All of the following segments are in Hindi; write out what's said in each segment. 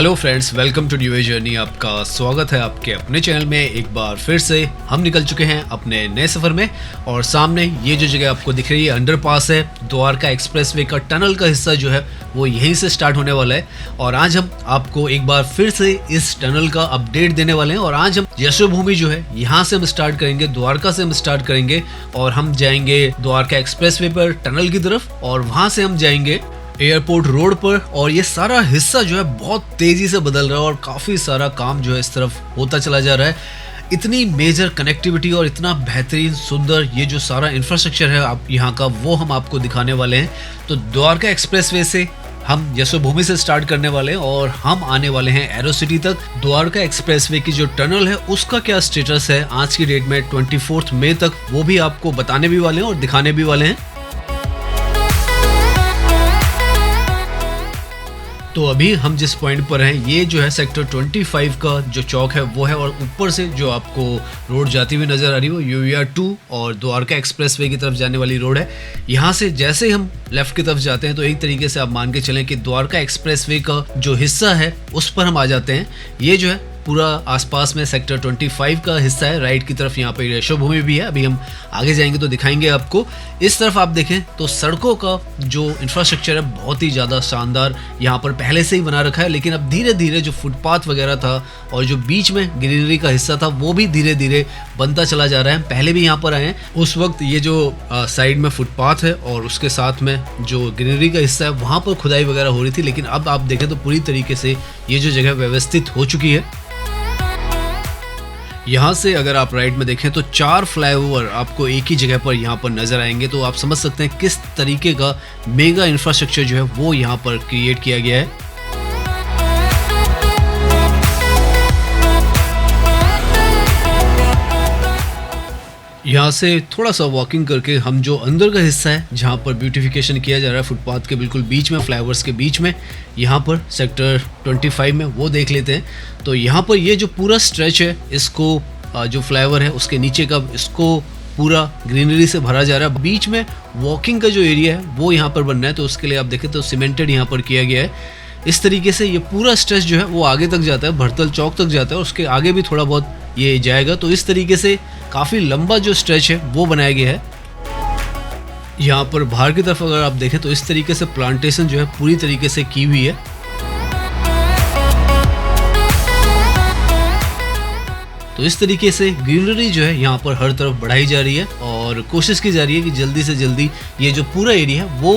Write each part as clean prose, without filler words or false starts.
Hello friends, welcome to new journey. आपका स्वागत है आपके अपने चैनल में। एक बार फिर से हम निकल चुके हैं अपने नए सफ़र में और सामने ये जो जगह आपको दिख रही है अंडरपास है, द्वारका एक्सप्रेसवे का टनल का हिस्सा जो है वो यहीं से स्टार्ट होने वाला है। और आज हम आपको एक बार फिर से इस टनल का अपडेट देने वाले हैं। और आज हम यशोभूमि जो है यहाँ से हम स्टार्ट करेंगे, द्वारका से हम स्टार्ट करेंगे और हम जाएंगे द्वारका एक्सप्रेसवे पर टनल की तरफ और वहाँ से हम जाएंगे एयरपोर्ट रोड पर। और ये सारा हिस्सा जो है बहुत तेजी से बदल रहा है और काफ़ी सारा काम जो है इस तरफ होता चला जा रहा है। इतनी मेजर कनेक्टिविटी और इतना बेहतरीन सुंदर ये जो सारा इंफ्रास्ट्रक्चर है आप यहाँ का, वो हम आपको दिखाने वाले हैं। तो द्वारका एक्सप्रेसवे से हम यशोभूमि से स्टार्ट करने वाले हैं और हम आने वाले हैं एरो सिटी तक। द्वारका एक्सप्रेसवे की जो टनल है उसका क्या स्टेटस है आज की डेट में 24 मई तक, वो भी आपको बताने भी वाले हैं और दिखाने भी वाले हैं। तो अभी हम जिस पॉइंट पर हैं ये जो है सेक्टर 25 का जो चौक है वो है और ऊपर से जो आपको रोड जाती हुई नज़र आ रही है वो UER 2 और द्वारका एक्सप्रेसवे की तरफ जाने वाली रोड है। यहाँ से जैसे ही हम लेफ्ट की तरफ जाते हैं तो एक तरीके से आप मान के चलें कि द्वारका एक्सप्रेसवे का जो हिस्सा है उस पर हम आ जाते हैं। ये जो है पूरा आसपास में सेक्टर 25 का हिस्सा है। राइट की तरफ यहाँ पर यशोभूमि भी है, अभी हम आगे जाएंगे तो दिखाएंगे आपको। इस तरफ आप देखें तो सड़कों का जो इंफ्रास्ट्रक्चर है बहुत ही ज़्यादा शानदार यहाँ पर पहले से ही बना रखा है, लेकिन अब धीरे धीरे जो फुटपाथ वगैरह था और जो बीच में ग्रीनरी का हिस्सा था वो भी धीरे धीरे बनता चला जा रहा है। पहले भी यहाँ पर आए हैं, उस वक्त ये जो साइड में फुटपाथ है और उसके साथ में जो ग्रीनरी का हिस्सा है वहाँ पर खुदाई वगैरह हो रही थी, लेकिन अब आप देखें तो पूरी तरीके से ये जो जगह व्यवस्थित हो चुकी है। यहाँ से अगर आप राइट में देखें तो 4 फ्लाईओवर आपको एक ही जगह पर यहाँ पर नजर आएंगे, तो आप समझ सकते हैं किस तरीके का मेगा इंफ्रास्ट्रक्चर जो है वो यहाँ पर क्रिएट किया गया है। यहाँ से थोड़ा सा वॉकिंग करके हम जो अंदर का हिस्सा है जहाँ पर ब्यूटिफिकेशन किया जा रहा है फुटपाथ के बिल्कुल बीच में, फ्लाईओवर्स के बीच में, यहाँ पर सेक्टर 25 में, वो देख लेते हैं। तो यहाँ पर ये जो पूरा स्ट्रेच है इसको जो फ्लाईओवर है उसके नीचे का इसको पूरा ग्रीनरी से भरा जा रहा है। बीच में वॉकिंग का जो एरिया है वो यहाँ पर बनना है, तो उसके लिए आप देखें तो सीमेंटेड यहाँ पर किया गया है। इस तरीके से ये पूरा स्ट्रेच जो है वो आगे तक जाता है, भरतल चौक तक जाता है, उसके आगे भी थोड़ा बहुत ये जाएगा। तो इस तरीके से काफ़ी लंबा जो स्ट्रेच है वो बनाया गया है। यहाँ पर बाहर की तरफ अगर आप देखें तो इस तरीके से प्लांटेशन जो है पूरी तरीके से की हुई है। तो इस तरीके से ग्रीनरी जो है यहाँ पर हर तरफ बढ़ाई जा रही है और कोशिश की जा रही है कि जल्दी से जल्दी ये जो पूरा एरिया है वो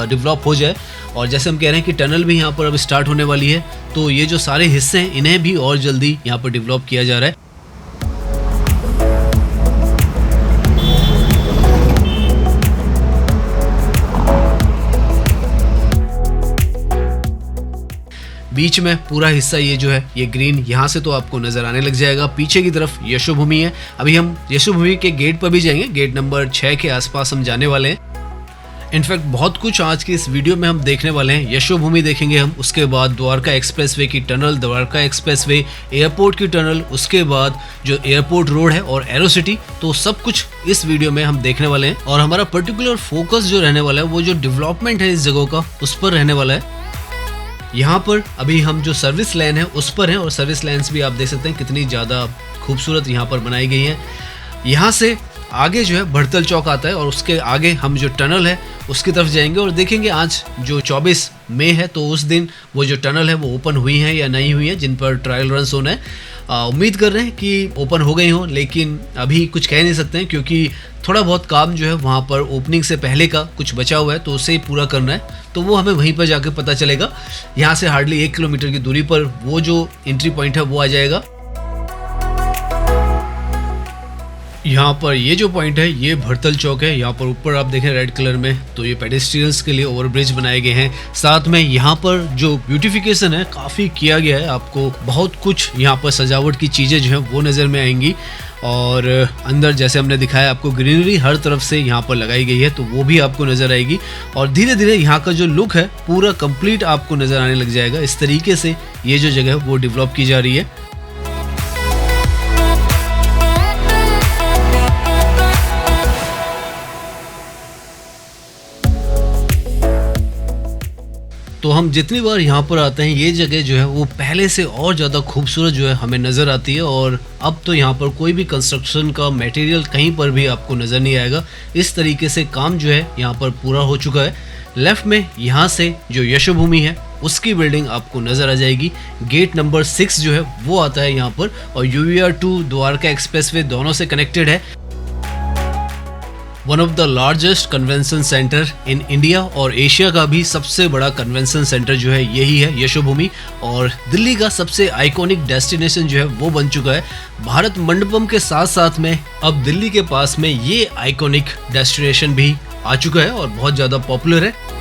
डेवलप हो जाए। और जैसे हम कह रहे हैं कि टनल भी यहाँ पर अब स्टार्ट होने वाली है, तो ये जो सारे हिस्से हैं इन्हें भी और जल्दी यहाँ पर डेवलप किया जा रहा है। बीच में पूरा हिस्सा ये जो है ये ग्रीन यहाँ से तो आपको नजर आने लग जाएगा। पीछे की तरफ यशोभूमि है, अभी हम यशोभूमि के गेट पर भी जाएंगे, गेट नंबर 6 के आसपास हम जाने वाले हैं। इनफैक्ट बहुत कुछ आज की इस वीडियो में हम देखने वाले हैं। यशोभूमि देखेंगे हम, उसके बाद द्वारका एक्सप्रेसवे की टनल, द्वारका एक्सप्रेसवे, एयरपोर्ट की टनल, उसके बाद जो एयरपोर्ट रोड है और एरो सिटी, तो सब कुछ इस वीडियो में हम देखने वाले हैं। और हमारा पर्टिकुलर फोकस जो रहने वाला है वो जो डेवलपमेंट है इस जगह का उस पर रहने वाला है। यहाँ पर अभी हम जो सर्विस लाइन है उस पर हैं और सर्विस लाइन्स भी आप देख सकते हैं कितनी ज़्यादा खूबसूरत यहाँ पर बनाई गई हैं। यहाँ से आगे जो है भरतल चौक आता है और उसके आगे हम जो टनल है उसकी तरफ जाएंगे और देखेंगे आज जो 24 मई है तो उस दिन वो जो टनल है वो ओपन हुई है या नहीं हुई है, जिन पर ट्रायल रन्स होना है। उम्मीद कर रहे हैं कि ओपन हो गई हो, लेकिन अभी कुछ कह नहीं सकते हैं क्योंकि थोड़ा बहुत काम जो है वहाँ पर ओपनिंग से पहले का कुछ बचा हुआ है तो उसे पूरा करना है, तो वो हमें वहीं पर जाकर पता चलेगा। यहाँ से हार्डली 1 किलोमीटर की दूरी पर वो जो एंट्री पॉइंट है वो आ जाएगा। यहाँ पर ये जो पॉइंट है ये भरतल चौक है। यहाँ पर ऊपर आप देखें रेड कलर में तो ये पेडेस्ट्रियंस के लिए ओवरब्रिज बनाए गए हैं। साथ में यहाँ पर जो ब्यूटिफिकेशन है काफ़ी किया गया है, आपको बहुत कुछ यहाँ पर सजावट की चीज़ें जो हैं वो नज़र में आएंगी। और अंदर जैसे हमने दिखाया आपको ग्रीनरी हर तरफ से यहाँ पर लगाई गई है तो वो भी आपको नज़र आएगी और धीरे धीरे यहाँ का जो लुक है पूरा कंप्लीट आपको नज़र आने लग जाएगा। इस तरीके से ये जो जगह है वो डेवलप की जा रही है। तो हम जितनी बार यहाँ पर आते हैं, ये जगह जो है वो पहले से और ज़्यादा खूबसूरत जो है हमें नज़र आती है। और अब तो यहाँ पर कोई भी कंस्ट्रक्शन का मटेरियल कहीं पर भी आपको नज़र नहीं आएगा। इस तरीके से काम जो है यहाँ पर पूरा हो चुका है। लेफ्ट में यहाँ से जो यशोभूमि है उसकी बिल्डिंग आपको नज़र आ जाएगी। गेट नंबर 6 जो है वो आता है यहाँ पर, और UVR 2 द्वारका एक्सप्रेसवे दोनों से कनेक्टेड है। One of the largest convention centre in India और एशिया का भी सबसे बड़ा कन्वेंशन सेंटर जो है यही है, यशोभूमि। और दिल्ली का सबसे आइकॉनिक डेस्टिनेशन जो है वो बन चुका है। भारत मंडपम के साथ साथ में अब दिल्ली के पास में ये आइकॉनिक डेस्टिनेशन भी आ चुका है और बहुत ज़्यादा पॉपुलर है।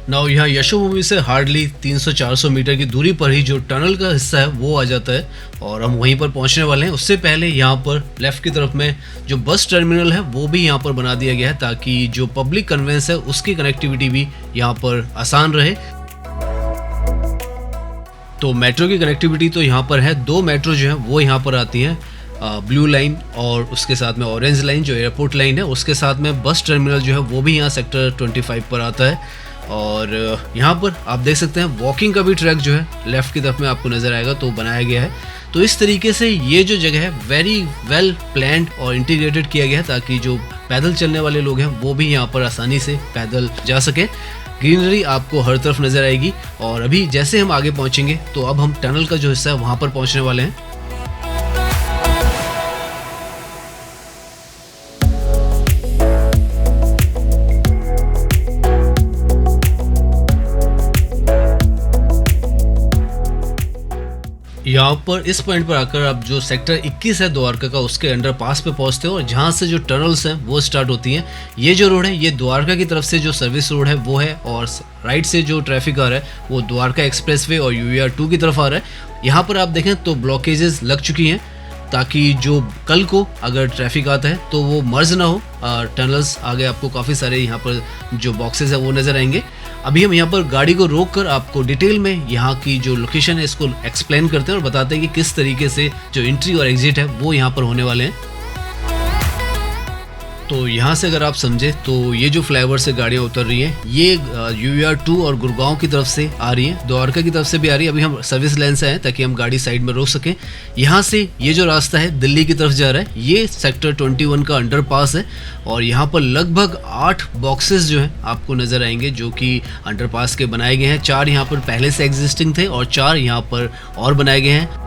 नाउ यहाँ यशोभूमि से हार्डली 300-400 मीटर की दूरी पर ही जो टनल का हिस्सा है वो आ जाता है और हम वहीं पर पहुँचने वाले हैं। उससे पहले यहाँ पर लेफ़्ट की तरफ में जो बस टर्मिनल है वो भी यहाँ पर बना दिया गया है, ताकि जो पब्लिक कन्वेंस है उसकी कनेक्टिविटी भी यहाँ पर आसान रहे। तो मेट्रो की कनेक्टिविटी तो यहाँ पर है, 2 मेट्रो जो है वो यहाँ पर आती हैं, ब्लू लाइन और उसके साथ में ऑरेंज लाइन जो एयरपोर्ट लाइन है। उसके साथ में बस टर्मिनल जो है वो भी यहाँ सेक्टर 25 पर आता है। और यहाँ पर आप देख सकते हैं वॉकिंग का भी ट्रैक जो है लेफ़्ट की तरफ में आपको नज़र आएगा, तो बनाया गया है। तो इस तरीके से ये जो जगह है वेरी वेल प्लान्ड और इंटीग्रेटेड किया गया है, ताकि जो पैदल चलने वाले लोग हैं वो भी यहाँ पर आसानी से पैदल जा सकें। ग्रीनरी आपको हर तरफ नज़र आएगी। और अभी जैसे हम आगे पहुँचेंगे तो अब हम टनल का जो हिस्सा है वहाँ पर पहुँचने वाले हैं। यहाँ पर इस पॉइंट पर आकर आप जो सेक्टर 21 है द्वारका का उसके अंडरपास पे पहुँचते हो और जहाँ से जो टनल्स हैं वो स्टार्ट होती हैं। ये जो रोड है ये द्वारका की तरफ से जो सर्विस रोड है वो है, और राइट से जो ट्रैफिक आ रहा है वो द्वारका एक्सप्रेसवे और UVR 2 की तरफ आ रहा है। यहाँ पर आप देखें तो ब्लॉकेजेस लग चुकी हैं, ताकि जो कल को अगर ट्रैफिक आता है तो वो मर्ज ना हो। टनल्स आगे आपको काफ़ी सारे यहाँ पर जो बॉक्सेस है वो नज़र आएंगे। अभी हम यहाँ पर गाड़ी को रोक कर आपको डिटेल में यहाँ की जो लोकेशन है इसको एक्सप्लेन करते हैं और बताते हैं कि किस तरीके से जो एंट्री और एग्जिट है वो यहाँ पर होने वाले हैं। तो यहाँ से अगर आप समझे तो ये जो फ्लाईओवर से गाड़ियाँ उतर रही हैं ये UVR 2 और गुड़गांव की तरफ से आ रही हैं, द्वारका की तरफ से भी आ रही है। अभी हम सर्विस लाइन से आए ताकि हम गाड़ी साइड में रोक सकें। यहाँ से ये जो रास्ता है दिल्ली की तरफ जा रहा है, ये सेक्टर 21 का अंडरपास है और यहाँ पर लगभग 8 बॉक्सेस जो हैं आपको नज़र आएंगे जो कि अंडरपास के बनाए गए हैं। 4 यहाँ पर पहले से एग्जिस्टिंग थे और 4 यहाँ पर और बनाए गए हैं।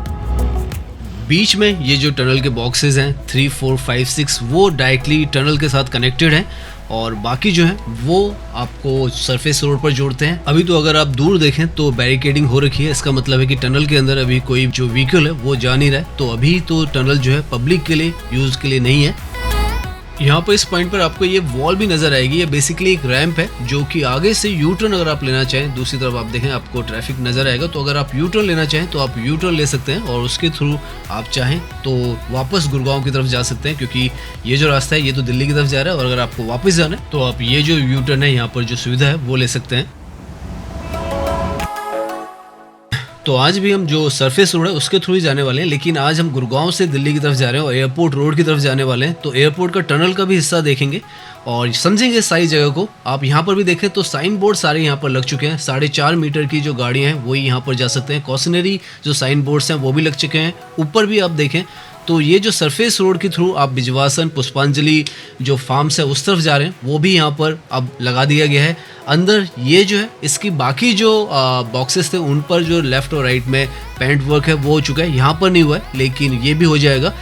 बीच में ये जो टनल के बॉक्सेस हैं 3, 4, 5, 6 वो डायरेक्टली टनल के साथ कनेक्टेड हैं और बाकी जो है वो आपको सरफेस रोड पर जोड़ते हैं। अभी तो अगर आप दूर देखें तो बैरिकेडिंग हो रखी है, इसका मतलब है कि टनल के अंदर अभी कोई जो व्हीकल है वो जा नहीं रहा है। तो अभी तो टनल जो है पब्लिक के लिए यूज़ के लिए नहीं है। यहाँ पर इस पॉइंट पर आपको ये वॉल भी नज़र आएगी। ये बेसिकली एक रैंप है जो कि आगे से यू टर्न अगर आप लेना चाहें, दूसरी तरफ आप देखें आपको ट्रैफिक नज़र आएगा, तो अगर आप यू टर्न लेना चाहें तो आप यू टर्न ले सकते हैं और उसके थ्रू आप चाहें तो वापस गुड़गांव की तरफ जा सकते हैं, क्योंकि ये जो रास्ता है ये तो दिल्ली की तरफ जा रहा है। और अगर आपको वापस जाना है तो आप ये जो यू टर्न है यहाँ पर जो सुविधा है वो ले सकते हैं। तो आज भी हम जो सरफेस रोड है उसके थ्रू ही जाने वाले हैं, लेकिन आज हम गुड़गांव से दिल्ली की तरफ जा रहे हैं और एयरपोर्ट रोड की तरफ जाने वाले हैं। तो एयरपोर्ट का टनल का भी हिस्सा देखेंगे और समझेंगे सारी जगह को। आप यहाँ पर भी देखें तो साइन बोर्ड सारे यहाँ पर लग चुके हैं। 4.5 मीटर की जो गाड़ियाँ हैं वही यहाँ पर जा सकते हैं। कॉशनरी जो साइन बोर्ड्स हैं वो भी लग चुके हैं। ऊपर भी आप देखें तो ये जो सरफेस रोड के थ्रू आप बिजवासन पुष्पांजलि जो फार्म्स है उस तरफ जा रहे हैं वो भी यहाँ पर अब लगा दिया गया है। अंदर ये जो है इसकी बाकी जो बॉक्सेस थे उन पर जो लेफ़्ट और राइट में पेंट वर्क है वो हो चुका है, यहाँ पर नहीं हुआ है लेकिन ये भी हो जाएगा।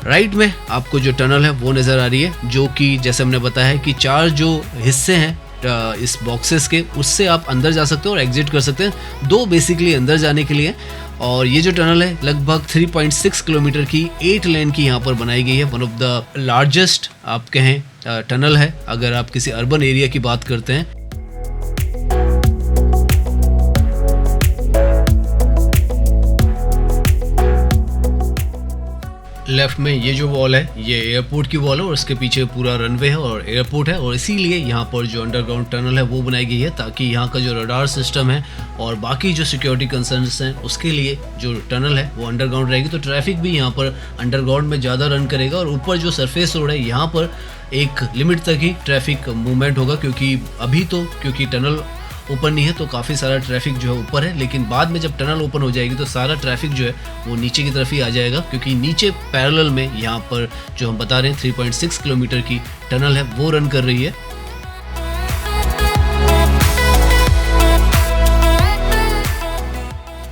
राइट में आपको जो टनल है वो नज़र आ रही है, जो कि जैसे हमने बताया कि 4 जो हिस्से हैं इस बॉक्सेस के उससे आप अंदर जा सकते हो और एग्जिट कर सकते हैं। 2 बेसिकली अंदर जाने के लिए। और ये जो टनल है लगभग 3.6 किलोमीटर की 8 लेन की यहाँ पर बनाई गई है। वन ऑफ द लार्जेस्ट आप कहें टनल है अगर आप किसी अर्बन एरिया की बात करते हैं। लेफ्ट में ये जो वॉल है ये एयरपोर्ट की वॉल है और उसके पीछे पूरा रनवे है और एयरपोर्ट है, और इसीलिए यहाँ पर जो अंडरग्राउंड टनल है वो बनाई गई है ताकि यहाँ का जो रडार सिस्टम है और बाकी जो सिक्योरिटी कंसर्न्स हैं उसके लिए जो टनल है वो अंडरग्राउंड रहेगी। तो ट्रैफिक भी यहाँ पर अंडरग्राउंड में ज़्यादा रन करेगा और ऊपर जो सरफेस रोड है यहाँ पर एक लिमिट तक ही ट्रैफिक मूवमेंट होगा, क्योंकि टनल ओपन नहीं है तो काफ़ी सारा ट्रैफिक जो है ऊपर है, लेकिन बाद में जब टनल ओपन हो जाएगी तो सारा ट्रैफिक जो है वो नीचे की तरफ ही आ जाएगा, क्योंकि नीचे पैरेलल में यहाँ पर जो हम बता रहे हैं 3.6 किलोमीटर की टनल है वो रन कर रही है।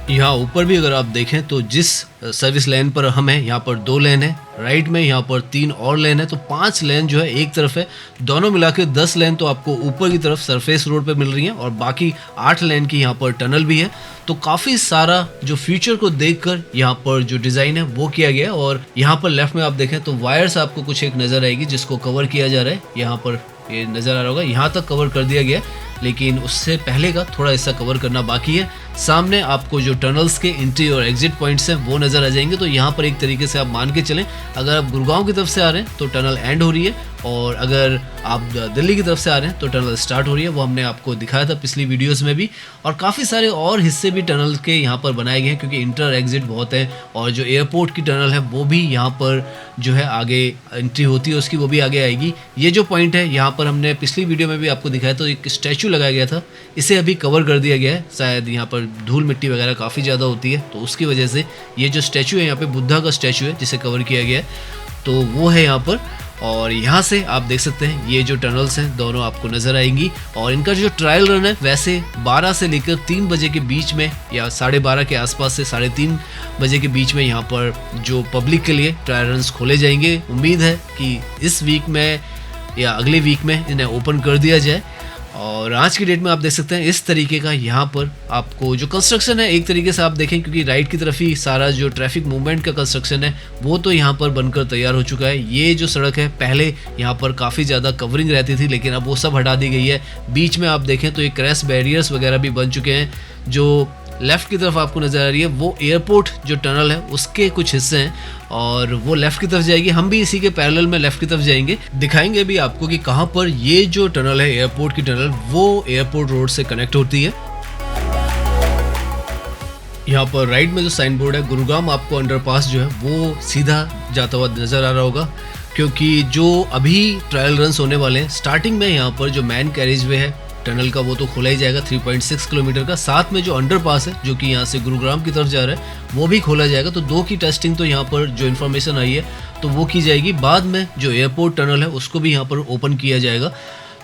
यहाँ ऊपर भी अगर आप देखें तो जिस सर्विस लेन पर हम हैं यहाँ पर 2 लेन है, राइट में यहाँ पर 3 और लेन है, तो 5 लेन जो है एक तरफ है। दोनों मिला के 10 लेन तो आपको ऊपर की तरफ सरफेस रोड पे मिल रही हैं और बाकी 8 लेन की यहाँ पर टनल भी है। तो काफ़ी सारा जो फ्यूचर को देखकर यहाँ पर जो डिज़ाइन है वो किया गया है। और यहाँ पर लेफ्ट में आप देखें तो वायर्स आपको कुछ एक नज़र आएगी जिसको कवर किया जा रहा है, यहाँ पर ये नज़र आ रहा होगा, यहाँ तक कवर कर दिया गया है, लेकिन उससे पहले का थोड़ा हिस्सा कवर करना बाकी है। सामने आपको जो टनल्स के एंट्री और एग्जिट पॉइंट्स हैं वो नज़र आ जाएंगे। तो यहाँ पर एक तरीके से आप मान के चलें, अगर आप गुड़गांव की तरफ से आ रहे हैं तो टनल एंड हो रही है, और अगर आप दिल्ली की तरफ से आ रहे हैं तो टनल स्टार्ट हो रही है। वो हमने आपको दिखाया था पिछली वीडियोस में भी, और काफ़ी सारे और हिस्से भी टनल के यहाँ पर बनाए गए हैं क्योंकि इंटर एग्जिट बहुत है। और जो एयरपोर्ट की टनल है वो भी यहाँ पर जो है आगे एंट्री होती है उसकी, वो भी आगे आएगी। ये जो पॉइंट है यहाँ पर हमने पिछली वीडियो में भी आपको दिखाया, तो एक स्टैचू लगाया गया था, इसे अभी कवर कर दिया गया है। शायद यहाँ पर धूल मिट्टी वगैरह काफ़ी ज़्यादा होती है तो उसकी वजह से ये जो स्टैचू है यहाँ पे बुद्धा का स्टैचू है जिसे कवर किया गया है, तो वो है यहाँ पर। और यहाँ से आप देख सकते हैं ये जो टनल्स हैं दोनों आपको नज़र आएंगी। और इनका जो ट्रायल रन है वैसे 12 से लेकर 3 बजे के बीच में या 12:30 के आसपास से 3:30 बजे के बीच में यहाँ पर जो पब्लिक के लिए ट्रायल रन्स खोले जाएंगे। उम्मीद है कि इस वीक में या अगले वीक में इन्हें ओपन कर दिया जाए। और आज की डेट में आप देख सकते हैं इस तरीके का यहाँ पर आपको जो कंस्ट्रक्शन है, एक तरीके से आप देखें क्योंकि राइट की तरफ ही सारा जो ट्रैफिक मूवमेंट का कंस्ट्रक्शन है वो तो यहाँ पर बनकर तैयार हो चुका है। ये जो सड़क है पहले यहाँ पर काफ़ी ज़्यादा कवरिंग रहती थी, लेकिन अब वो सब हटा दी गई है। बीच में आप देखें तो ये क्रैश बैरियर्स वगैरह भी बन चुके हैं। जो लेफ़्ट की तरफ आपको नज़र आ रही है वो एयरपोर्ट जो टनल है उसके कुछ हिस्से हैं और वो लेफ़्ट की तरफ जाएगी। हम भी इसी के पैरेलल में लेफ़्ट की तरफ जाएंगे, दिखाएंगे भी आपको कि कहाँ पर ये जो टनल है एयरपोर्ट की टनल वो एयरपोर्ट रोड से कनेक्ट होती है। यहाँ पर राइट में जो साइन बोर्ड है गुरुग्राम आपको अंडरपास जो है वो सीधा जाता हुआ नज़र आ रहा होगा, क्योंकि जो अभी ट्रायल रन्स होने वाले हैं स्टार्टिंग में यहाँ पर जो मैन कैरेज वे है टनल का वो तो खोला ही जाएगा 3.6 किलोमीटर का। साथ में जो अंडरपास है जो कि यहाँ से गुरुग्राम की तरफ जा रहा है वो भी खोला जाएगा। तो 2 की टेस्टिंग तो यहाँ पर जो इन्फॉर्मेशन आई है तो वो की जाएगी। बाद में जो एयरपोर्ट टनल है उसको भी यहाँ पर ओपन किया जाएगा,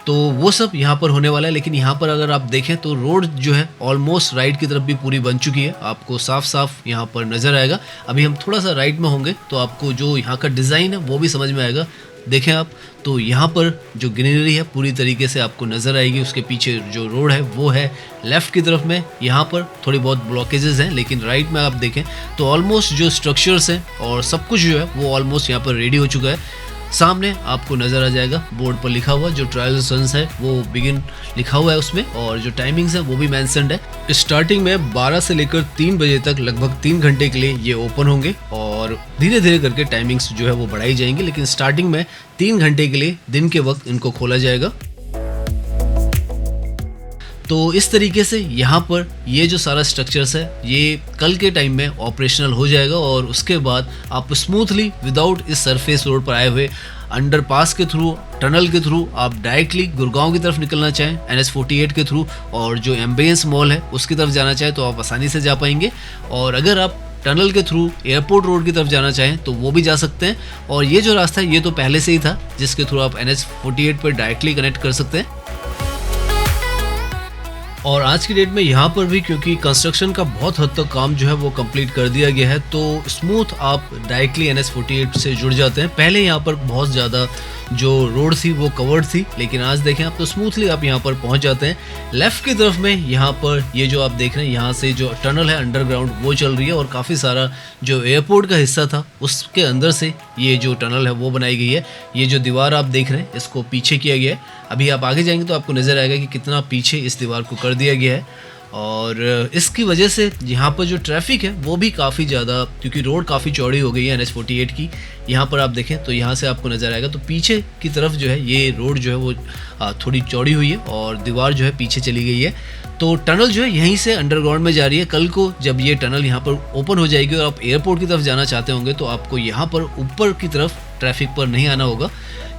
तो वो सब यहाँ पर होने वाला है। लेकिन यहाँ पर अगर आप देखें तो रोड जो है ऑलमोस्ट राइट की तरफ भी पूरी बन चुकी है, आपको साफ साफ यहाँ पर नज़र आएगा। अभी हम थोड़ा सा राइट में होंगे तो आपको जो यहाँ का डिज़ाइन है वो भी समझ में आएगा। देखें आप तो यहाँ पर जो ग्रीनरी है पूरी तरीके से आपको नज़र आएगी। उसके पीछे जो रोड है वो है लेफ़्ट की तरफ में, यहाँ पर थोड़ी बहुत ब्लॉकेजेस हैं, लेकिन राइट में आप देखें तो ऑलमोस्ट जो स्ट्रक्चर्स हैं और सब कुछ जो है वो ऑलमोस्ट यहाँ पर रेडी हो चुका है। सामने आपको नज़र आ जाएगा बोर्ड पर लिखा हुआ जो ट्रायल रन्स है वो बिगिन लिखा हुआ है उसमें, और जो टाइमिंग्स है वो भी मेंशन्ड है। स्टार्टिंग में 12 से लेकर 3 बजे तक लगभग 3 घंटे के लिए ये ओपन होंगे और धीरे धीरे करके टाइमिंग्स जो है वो बढ़ाई जाएंगी, लेकिन स्टार्टिंग में 3 घंटे के लिए दिन के वक्त इनको खोला जाएगा। तो इस तरीके से यहाँ पर ये जो सारा स्ट्रक्चर्स है ये कल के टाइम में ऑपरेशनल हो जाएगा और उसके बाद आप स्मूथली विदाउट इस सरफेस रोड पर आए हुए अंडरपास के थ्रू टनल के थ्रू आप डायरेक्टली गुड़गांव की तरफ निकलना चाहें NH48 के थ्रू और जो एम्बियंस मॉल है उसकी तरफ जाना चाहें तो आप आसानी से जा पाएंगे। और अगर आप टनल के थ्रू एयरपोर्ट रोड की तरफ जाना चाहें तो वो भी जा सकते हैं। और ये जो रास्ता है ये तो पहले से ही था जिसके थ्रू आप NH48 पर डायरेक्टली कनेक्ट कर सकते हैं। और आज की डेट में यहाँ पर भी क्योंकि कंस्ट्रक्शन का बहुत हद तक काम जो है वो कंप्लीट कर दिया गया है तो स्मूथ आप डायरेक्टली NH48 से जुड़ जाते हैं। पहले यहाँ पर बहुत ज़्यादा जो रोड थी वो कवर्ड थी, लेकिन आज देखें आप तो स्मूथली आप यहाँ पर पहुँच जाते हैं। लेफ़्ट की तरफ में यहाँ पर ये जो आप देख रहे हैं यहाँ से जो टनल है अंडरग्राउंड वो चल रही है और काफ़ी सारा जो एयरपोर्ट का हिस्सा था उसके अंदर से ये जो टनल है वो बनाई गई है। ये जो दीवार आप देख रहे हैं इसको पीछे किया गया है। अभी आप आगे जाएंगे तो आपको नज़र आएगा कि कितना पीछे इस दीवार को कर दिया गया है। और इसकी वजह से यहाँ पर जो ट्रैफिक है वो भी काफ़ी ज़्यादा, क्योंकि रोड काफ़ी चौड़ी हो गई है NH-48 की। यहाँ पर आप देखें तो यहाँ से आपको नज़र आएगा, तो पीछे की तरफ जो है ये रोड जो है वो थोड़ी चौड़ी हुई है और दीवार जो है पीछे चली गई है। तो टनल जो है यहीं से अंडरग्राउंड में जा रही है। कल को जब ये टनल यहाँ पर ओपन हो जाएगी और आप एयरपोर्ट की तरफ जाना चाहते होंगे तो आपको यहाँ पर ऊपर की तरफ ट्रैफिक पर नहीं आना होगा।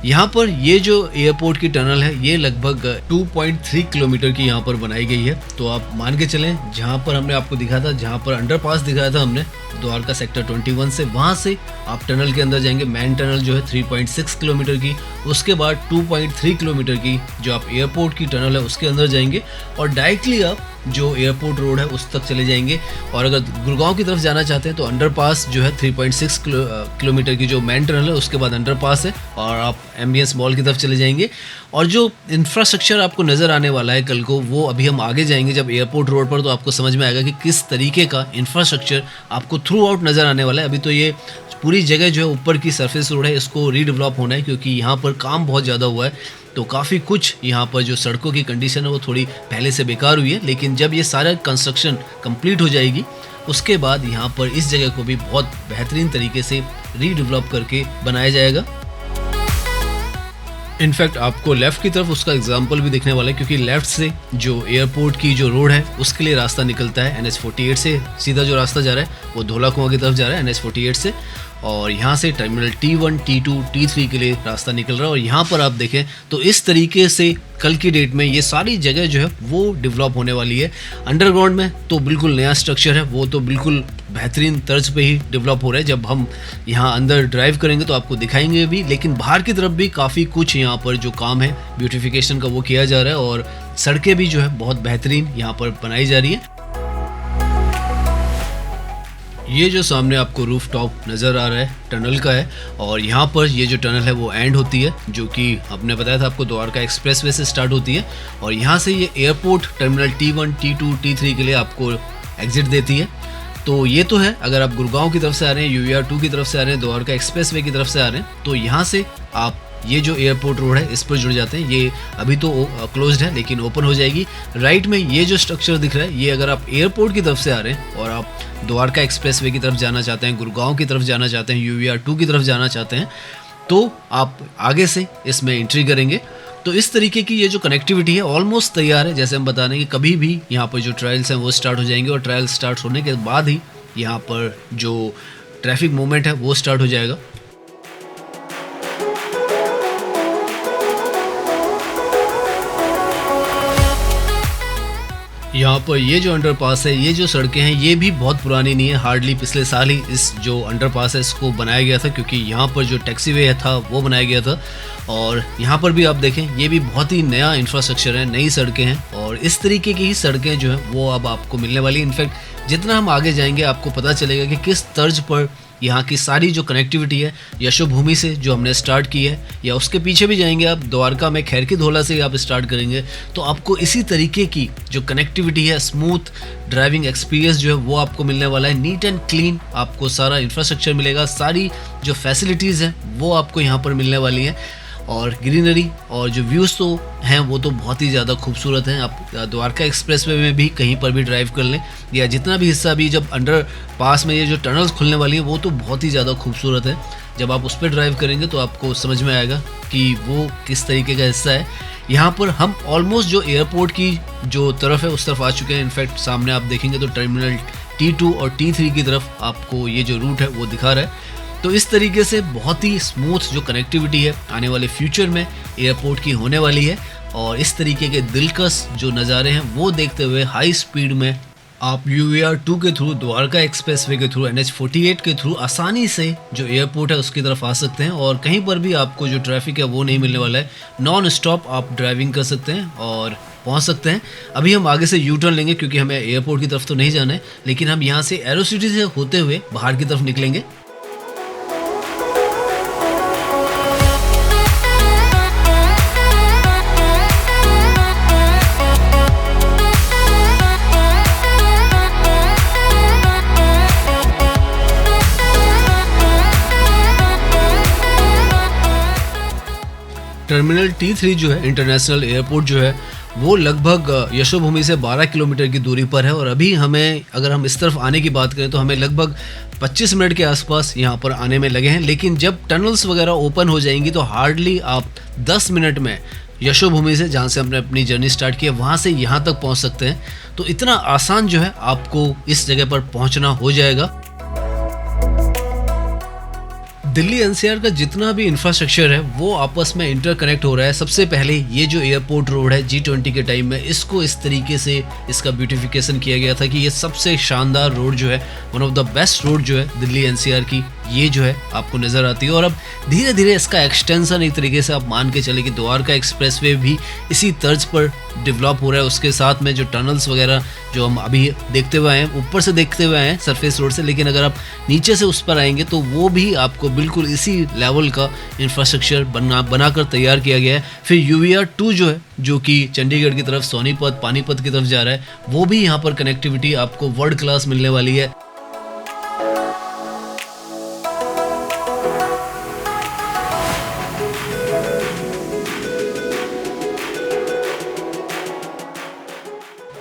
यहाँ पर ये जो एयरपोर्ट की टनल है ये लगभग 2.3 किलोमीटर की यहाँ पर बनाई गई है। तो आप मान के चलें, जहाँ पर हमने आपको दिखा था, जहाँ पर अंडरपास दिखाया था हमने द्वारका सेक्टर 21 से, वहाँ से आप टनल के अंदर जाएंगे। मेन टनल जो है 3.6 किलोमीटर की, उसके बाद 2.3 किलोमीटर की जो आप एयरपोर्ट की टनल है उसके अंदर जाएंगे और डायरेक्टली आप जो एयरपोर्ट रोड है उस तक चले जाएंगे। और अगर गुड़गांव की तरफ जाना चाहते हैं तो अंडरपास जो है 3.6 किलोमीटर की जो मेन टनल है उसके बाद अंडरपास है और आप MBS मॉल की तरफ चले जाएंगे। और जो इंफ्रास्ट्रक्चर आपको नज़र आने वाला है कल को, वो अभी हम आगे जाएंगे जब एयरपोर्ट रोड पर, तो आपको समझ में आएगा कि किस तरीके का इंफ्रास्ट्रक्चर आपको थ्रू आउट नज़र आने वाला है। अभी तो ये पूरी जगह जो है ऊपर की सरफेस रोड है इसको रीडेवलप होना है, क्योंकि यहाँ पर काम बहुत ज़्यादा हुआ है। तो काफ़ी कुछ यहाँ पर जो सड़कों की कंडीशन है वो थोड़ी पहले से बेकार हुई है, लेकिन जब ये सारा कंस्ट्रक्शन कंप्लीट हो जाएगी उसके बाद यहाँ पर इस जगह को भी बहुत बेहतरीन तरीके से रीडेवलप करके बनाया जाएगा। इनफैक्ट आपको लेफ़्ट की तरफ उसका एग्जाम्पल भी दिखने वाला है, क्योंकि लेफ़्ट से जो एयरपोर्ट की जो रोड है उसके लिए रास्ता निकलता है। NH-48 से सीधा जो रास्ता जा रहा है वो धोला कुआं की तरफ जा रहा है NH-48 से, और यहाँ से टर्मिनल T1, T2, T3 के लिए रास्ता निकल रहा है। और यहाँ पर आप देखें तो इस तरीके से कल की डेट में ये सारी जगह जो है वो डेवलप होने वाली है। अंडरग्राउंड में तो बिल्कुल नया स्ट्रक्चर है, वो तो बिल्कुल बेहतरीन तर्ज पे ही डेवलप हो रहा है। जब हम यहाँ अंदर ड्राइव करेंगे तो आपको दिखाएंगे भी, लेकिन बाहर की तरफ भी काफ़ी कुछ यहाँ पर जो काम है ब्यूटिफिकेशन का वो किया जा रहा है और सड़कें भी जो है बहुत बेहतरीन यहाँ पर बनाई जा रही है। ये जो सामने आपको रूफ टॉप नज़र आ रहा है टनल का है, और यहाँ पर ये जो टनल है वो एंड होती है, जो कि आपने बताया था आपको द्वारका एक्सप्रेसवे से स्टार्ट होती है और यहाँ से ये airport terminal T1, T2, T3 के लिए आपको एग्जिट देती है। तो ये तो है अगर आप गुड़गांव की तरफ से आ रहे हैं, UER2 की तरफ से आ रहे हैं, द्वारका एक्सप्रेसवे की तरफ से आ रहे हैं, तो यहाँ से आप ये जो एयरपोर्ट रोड है इस पर जुड़ जाते हैं। ये अभी तो क्लोज्ड है लेकिन ओपन हो जाएगी। राइट में ये जो स्ट्रक्चर दिख रहा है, ये अगर आप एयरपोर्ट की तरफ से आ रहे हैं और आप द्वारका एक्सप्रेसवे की तरफ जाना चाहते हैं, गुड़गांव की तरफ जाना चाहते हैं, UER2 की तरफ जाना चाहते हैं, तो आप आगे से इसमें एंट्री करेंगे। तो इस तरीके की ये जो कनेक्टिविटी है ऑलमोस्ट तैयार है। जैसे हम बता रहे हैं कि कभी भी यहाँ पर जो ट्रायल्स हैं वो स्टार्ट हो जाएंगे और ट्रायल स्टार्ट होने के बाद ही यहाँ पर जो ट्रैफिक मूवमेंट है वो स्टार्ट हो जाएगा। यहाँ पर ये जो अंडरपास है, ये जो सड़कें हैं, ये भी बहुत पुरानी नहीं है। हार्डली पिछले साल ही इस जो अंडरपास है इसको बनाया गया था, क्योंकि यहाँ पर जो टैक्सीवे था वो बनाया गया था। और यहाँ पर भी आप देखें ये भी बहुत ही नया इंफ्रास्ट्रक्चर है, नई सड़कें हैं और इस तरीके की ही सड़कें जो हैं वो अब आपको मिलने वाली। इनफैक्ट जितना हम आगे जाएंगे आपको पता चलेगा कि किस तर्ज पर यहाँ की सारी जो कनेक्टिविटी है यशोभूमि से जो हमने स्टार्ट की है, या उसके पीछे भी जाएंगे आप द्वारका में खैर की धोला से आप स्टार्ट करेंगे तो आपको इसी तरीके की जो कनेक्टिविटी है, स्मूथ ड्राइविंग एक्सपीरियंस जो है वो आपको मिलने वाला है। नीट एंड क्लीन आपको सारा इंफ्रास्ट्रक्चर मिलेगा, सारी जो फैसिलिटीज़ हैं वो आपको यहाँ पर मिलने वाली हैं और ग्रीनरी और जो व्यूज़ तो हैं वो तो बहुत ही ज़्यादा खूबसूरत हैं। आप द्वारका एक्सप्रेसवे में भी कहीं पर भी ड्राइव कर लें, या जितना भी हिस्सा भी जब अंडर पास में ये जो टनल्स खुलने वाली है वो तो बहुत ही ज़्यादा खूबसूरत है। जब आप उस पर ड्राइव करेंगे तो आपको समझ में आएगा कि वो किस तरीके का हिस्सा है। यहाँ पर हम ऑलमोस्ट जो एयरपोर्ट की जो तरफ है उस तरफ आ चुके हैं। इनफैक्ट सामने आप देखेंगे तो टर्मिनल T2 और T3 की तरफ आपको ये जो रूट है वो दिखा रहा है। तो इस तरीके से बहुत ही स्मूथ जो कनेक्टिविटी है आने वाले फ्यूचर में एयरपोर्ट की होने वाली है, और इस तरीके के दिलकश जो नज़ारे हैं वो देखते हुए हाई स्पीड में आप UER2 के थ्रू, द्वारका एक्सप्रेसवे के थ्रू, NH-48 के थ्रू आसानी से जो एयरपोर्ट है उसकी तरफ आ सकते हैं और कहीं पर भी आपको जो ट्रैफिक है वो नहीं मिलने वाला है। नॉन स्टॉप आप ड्राइविंग कर सकते हैं और पहुंच सकते हैं। अभी हम आगे से यू टर्न लेंगे क्योंकि हमें एयरपोर्ट की तरफ तो नहीं जाना है, लेकिन हम यहाँ से एरो सिटी से होते हुए बाहर की तरफ निकलेंगे। टर्मिनल T3 जो है इंटरनेशनल एयरपोर्ट जो है वो लगभग यशोभूमि से 12 किलोमीटर की दूरी पर है और अभी हमें, अगर हम इस तरफ आने की बात करें तो हमें लगभग 25 मिनट के आसपास यहाँ पर आने में लगे हैं। लेकिन जब टनल्स वगैरह ओपन हो जाएंगी तो हार्डली आप 10 मिनट में यशोभूमि से, जहाँ से हमने अपनी जर्नी स्टार्ट की है, वहाँ से यहाँ तक पहुँच सकते हैं। तो इतना आसान जो है आपको इस जगह पर पहुँचना हो जाएगा। दिल्ली एनसीआर का जितना भी इंफ्रास्ट्रक्चर है वो आपस में इंटरकनेक्ट हो रहा है। सबसे पहले ये जो एयरपोर्ट रोड है G20 के टाइम में, इसको इस तरीके से इसका ब्यूटिफिकेशन किया गया था कि ये सबसे शानदार रोड जो है, one of the best road जो है दिल्ली एनसीआर की, ये जो है आपको नज़र आती है। और अब धीरे धीरे इसका एक्सटेंशन, एक तरीके से आप मान के चले कि द्वारका एक्सप्रेसवे भी इसी तर्ज पर डेवलप हो रहा है। उसके साथ में जो टनल्स वगैरह जो हम अभी देखते हुए आए हैं, ऊपर से देखते हुए आए हैं सरफेस रोड से, लेकिन अगर आप नीचे से उस पर आएंगे तो वो भी आपको बिल्कुल इसी लेवल का इंफ्रास्ट्रक्चर बनाकर तैयार किया गया है। फिर UVR 2 जो है, जो कि चंडीगढ़ की तरफ सोनीपत, पानीपत की तरफ जा रहा है, वो भी यहाँ पर कनेक्टिविटी आपको वर्ल्ड क्लास मिलने वाली है।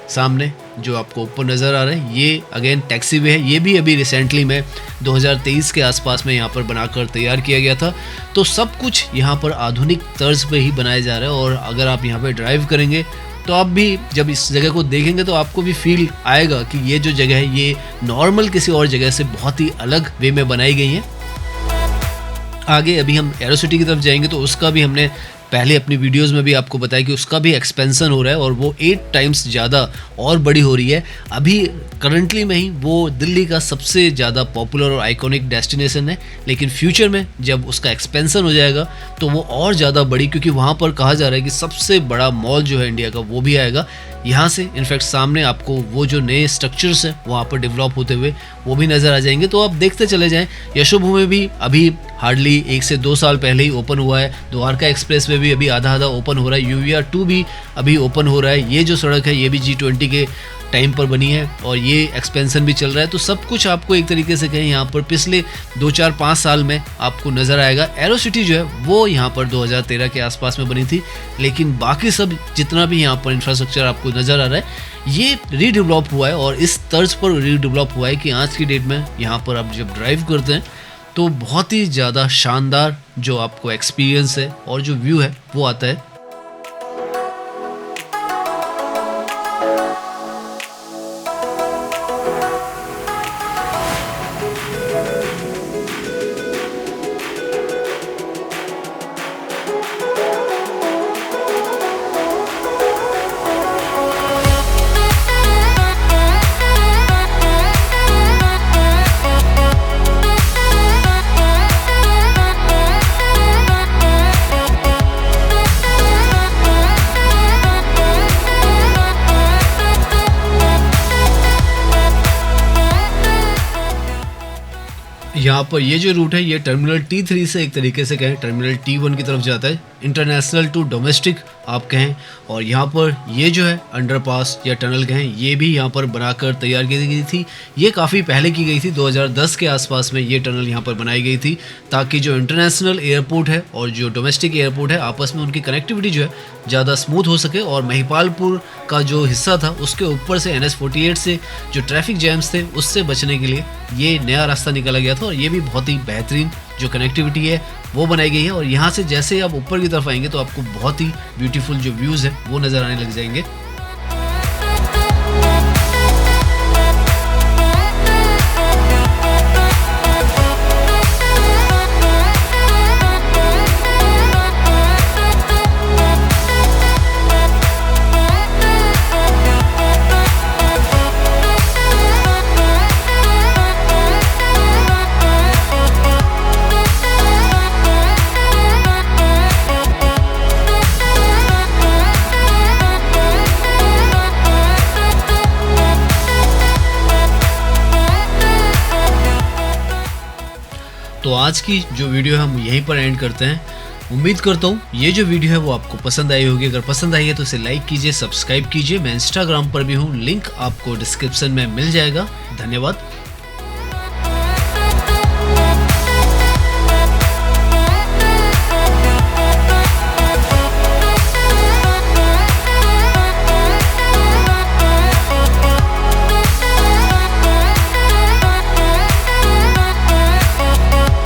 सामने जो आपको ऊपर नज़र आ रहा है ये अगेन टैक्सी वे है। ये भी अभी रिसेंटली में 2023 के आसपास में यहाँ पर बनाकर तैयार किया गया था। तो सब कुछ यहाँ पर आधुनिक तर्ज पे ही बनाया जा रहा है। और अगर आप यहाँ पे ड्राइव करेंगे तो आप भी जब इस जगह को देखेंगे तो आपको भी फील आएगा कि ये जो जगह है ये नॉर्मल किसी और जगह से बहुत ही अलग वे में बनाई गई है। आगे अभी हम एरोसिटी की तरफ जाएंगे तो उसका भी हमने पहले अपनी वीडियोस में भी आपको बताया कि उसका भी एक्सपेंशन हो रहा है और वो 8 टाइम्स ज़्यादा और बड़ी हो रही है। अभी करंटली में ही वो दिल्ली का सबसे ज़्यादा पॉपुलर और आइकॉनिक डेस्टिनेशन है, लेकिन फ्यूचर में जब उसका एक्सपेंशन हो जाएगा तो वो और ज़्यादा बड़ी, क्योंकि वहाँ पर कहा जा रहा है कि सबसे बड़ा मॉल जो है इंडिया का वो भी आएगा यहाँ से। इनफैक्ट सामने आपको वो जो नए स्ट्रक्चर्स हैं वहाँ पर डेवलप होते हुए वो भी नज़र आ जाएंगे। तो आप देखते चले जाएं। यशोभूमि भी अभी हार्डली 1 से 2 साल पहले ही ओपन हुआ है। द्वारका एक्सप्रेस वे भी अभी आधा ओपन हो रहा है। UVR 2 भी अभी ओपन हो रहा है। ये जो सड़क है ये भी G20 के टाइम पर बनी है और ये एक्सपेंशन भी चल रहा है। तो सब कुछ आपको एक तरीके से कहें यहाँ पर पिछले 2, 4, 5 साल में आपको नज़र आएगा। एरोसिटी जो है वो यहाँ पर 2013 के आसपास में बनी थी, लेकिन बाकी सब जितना भी यहाँ पर इंफ्रास्ट्रक्चर आपको नज़र आ रहा है ये रीडेवलप हुआ है और इस तर्ज पर रीडेवलप हुआ है कि आज की डेट में यहाँ पर आप जब ड्राइव करते हैं तो बहुत ही ज़्यादा शानदार जो आपको एक्सपीरियंस है और जो व्यू है वो आता है। यहाँ पर ये जो रूट है ये टर्मिनल T3 से एक तरीके से कहें टर्मिनल T1 की तरफ जाता है, इंटरनेशनल टू डोमेस्टिक आप कहें। और यहाँ पर ये जो है अंडरपास या टनल कहें ये भी यहाँ पर बनाकर तैयार की गई थी। ये काफ़ी पहले की गई थी, 2010 के आसपास में ये टनल यहाँ पर बनाई गई थी ताकि जो इंटरनेशनल एयरपोर्ट है और जो डोमेस्टिक एयरपोर्ट है आपस में उनकी कनेक्टिविटी जो है ज़्यादा स्मूथ हो सके। और महिपालपुर का जो हिस्सा था उसके ऊपर से NH48 से जो ट्रैफिक जैम्स थे उससे बचने के लिए ये नया रास्ता निकाला गया था और ये भी बहुत ही बेहतरीन जो कनेक्टिविटी है वो बनाई गई है। और यहाँ से जैसे आप ऊपर की तरफ आएंगे तो आपको बहुत ही ब्यूटीफुल जो व्यूज़ है वो नज़र आने लग जाएंगे। तो आज की जो वीडियो है हम यहीं पर एंड करते हैं। उम्मीद करता हूँ ये जो वीडियो है वो आपको पसंद आई होगी। अगर पसंद आई है तो इसे लाइक कीजिए, सब्सक्राइब कीजिए। मैं इंस्टाग्राम पर भी हूँ, लिंक आपको डिस्क्रिप्शन में मिल जाएगा। धन्यवाद।